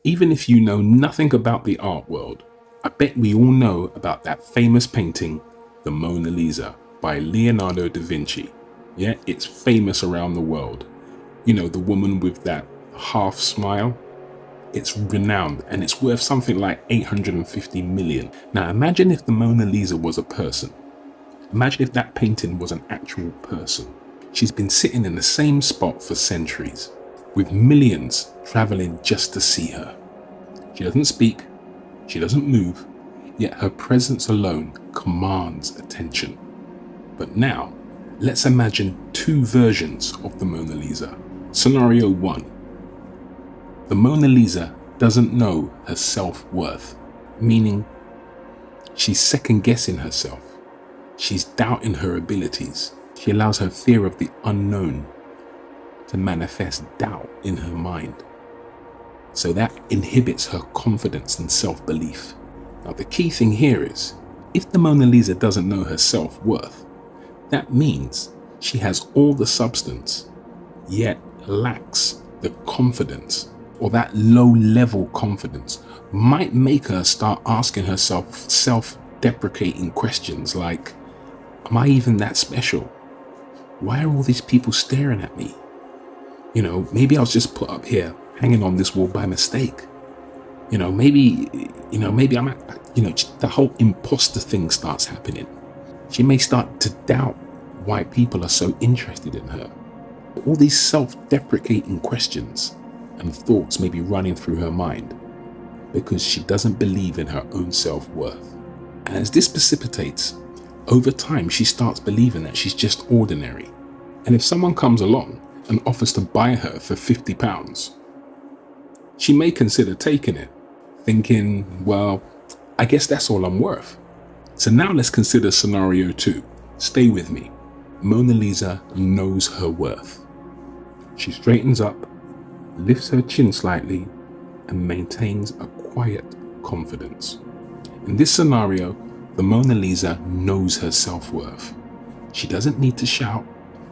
Even if you know nothing about the art world, I bet we all know about that famous painting, the Mona Lisa by Leonardo da Vinci. Yeah, it's famous around the world. You know, the woman with that half smile. It's renowned and it's worth something like 850 million. Now imagine if the Mona Lisa was a person. Imagine if that painting was an actual person. She's been sitting in the same spot for centuries, with millions traveling just to see her. She doesn't speak, she doesn't move, yet her presence alone commands attention. But now, let's imagine two versions of the Mona Lisa. Scenario 1. The Mona Lisa doesn't know her self-worth, meaning she's second-guessing herself. She's doubting her abilities. She allows her fear of the unknown to manifest doubt in her mind. So that inhibits her confidence and self-belief. Now the key thing here is, if the Mona Lisa doesn't know her self-worth, that means she has all the substance, yet lacks the confidence, or that low-level confidence might make her start asking herself self-deprecating questions like, am I even that special? Why are all these people staring at me? You know, maybe I was just put up here hanging on this wall by mistake. Maybe I'm the whole imposter thing starts happening. She may start to doubt why people are so interested in her. All these self-deprecating questions and thoughts may be running through her mind because she doesn't believe in her own self-worth. And as this precipitates, over time she starts believing that she's just ordinary. And if someone comes along and offers to buy her for £50, she may consider taking it, thinking, well, I guess that's all I'm worth. So now let's consider scenario 2. Stay with me. Mona Lisa knows her worth. She straightens up, lifts her chin slightly, and maintains a quiet confidence. In this scenario, the Mona Lisa knows her self-worth. She doesn't need to shout.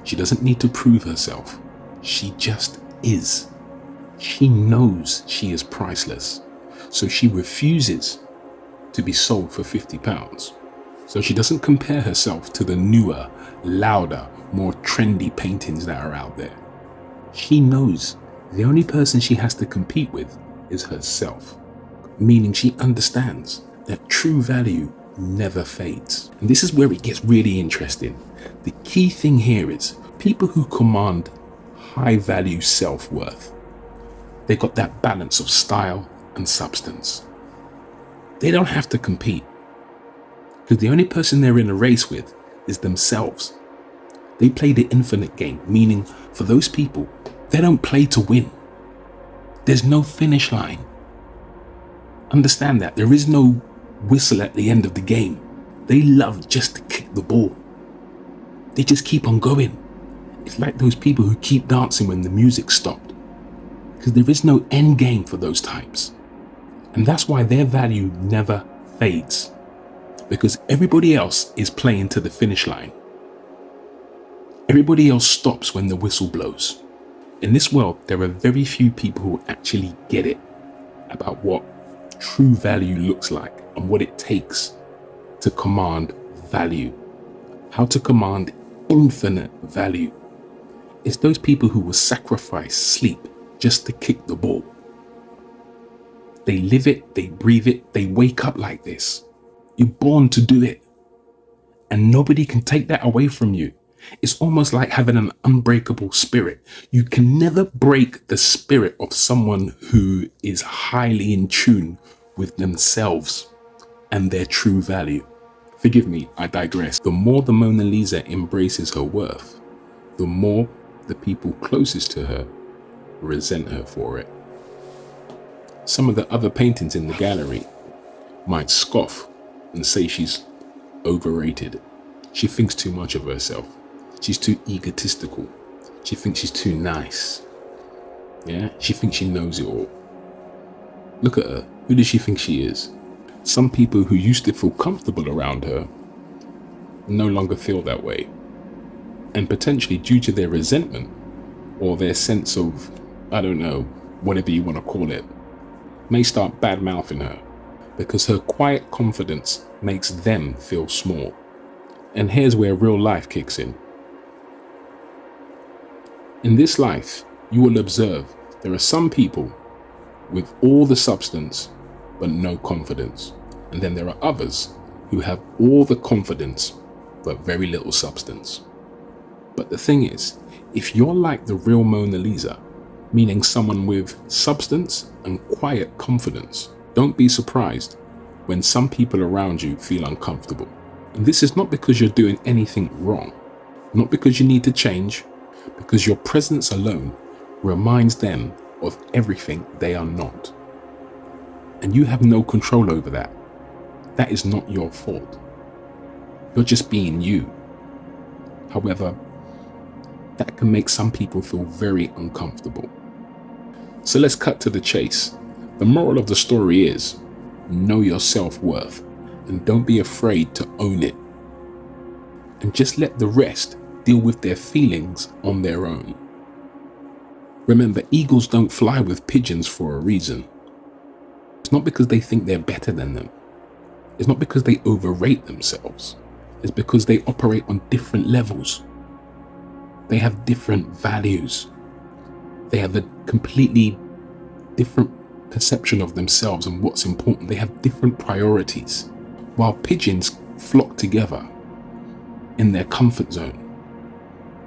She doesn't need to prove herself. She just is. She knows she is priceless. So she refuses to be sold for £50. So she doesn't compare herself to the newer, louder, more trendy paintings that are out there. She knows the only person she has to compete with is herself, meaning she understands that true value never fades. And this is where it gets really interesting. The key thing here is people who command high value self-worth. They got that balance of style and substance. They don't have to compete because the only person they're in a race with is themselves. They play the infinite game, meaning for those people, they don't play to win. There's no finish line. Understand that there is no whistle at the end of the game. They love just to kick the ball. They just keep on going. It's like those people who keep dancing when the music stopped, because there is no end game for those types. And that's why their value never fades, because everybody else is playing to the finish line. Everybody else stops when the whistle blows. In this world, there are very few people who actually get it about what true value looks like and what it takes to command value, how to command infinite value. It's those people who will sacrifice sleep just to kick the ball. They live it, they breathe it, they wake up like this. You're born to do it. And nobody can take that away from you. It's almost like having an unbreakable spirit. You can never break the spirit of someone who is highly in tune with themselves and their true value. Forgive me, I digress. The more the Mona Lisa embraces her worth, the more the people closest to her resent her for it. Some of the other paintings in the gallery might scoff and say she's overrated. She thinks too much of herself. She's too egotistical. She thinks she's too nice. Yeah, she thinks she knows it all. Look at her. Who does she think she is? Some people who used to feel comfortable around her no longer feel that way. And potentially due to their resentment or their sense of, I don't know, whatever you want to call it, may start bad mouthing her because her quiet confidence makes them feel small. And here's where real life kicks in. In this life, you will observe there are some people with all the substance but no confidence. And then there are others who have all the confidence but very little substance. But the thing is, if you're like the real Mona Lisa, meaning someone with substance and quiet confidence, don't be surprised when some people around you feel uncomfortable. And this is not because you're doing anything wrong, not because you need to change, because your presence alone reminds them of everything they are not. And you have no control over that. That is not your fault. You're just being you. However, that can make some people feel very uncomfortable. So let's cut to the chase. The moral of the story is, know your self-worth and don't be afraid to own it. And just let the rest deal with their feelings on their own. Remember, eagles don't fly with pigeons for a reason. It's not because they think they're better than them. It's not because they overrate themselves. It's because they operate on different levels. They have different values. They have a completely different perception of themselves and what's important. They have different priorities. While pigeons flock together in their comfort zone,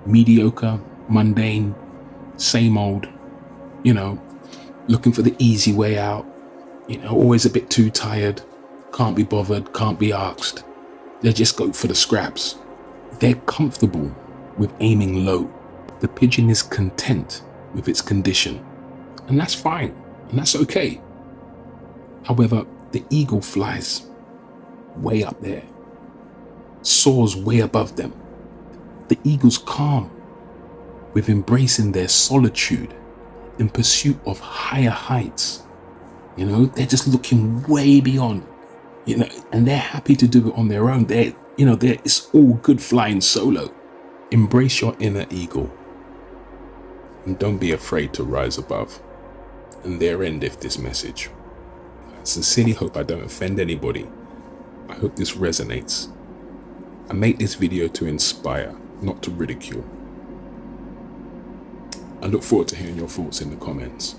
mediocre, mundane, same old, looking for the easy way out, always a bit too tired, can't be bothered, can't be asked. They just go for the scraps. They're comfortable with aiming low. The pigeon is content with its condition, and that's fine, and that's okay. However, the eagle flies way up there, soars way above them. The eagle's calm with embracing their solitude in pursuit of higher heights. They're just looking way beyond, and they're happy to do it on their own. It's all good flying solo. Embrace your inner eagle and don't be afraid to rise above. And there endeth this message. I sincerely hope I don't offend anybody. I hope this resonates. I make this video to inspire, not to ridicule. I look forward to hearing your thoughts in the comments.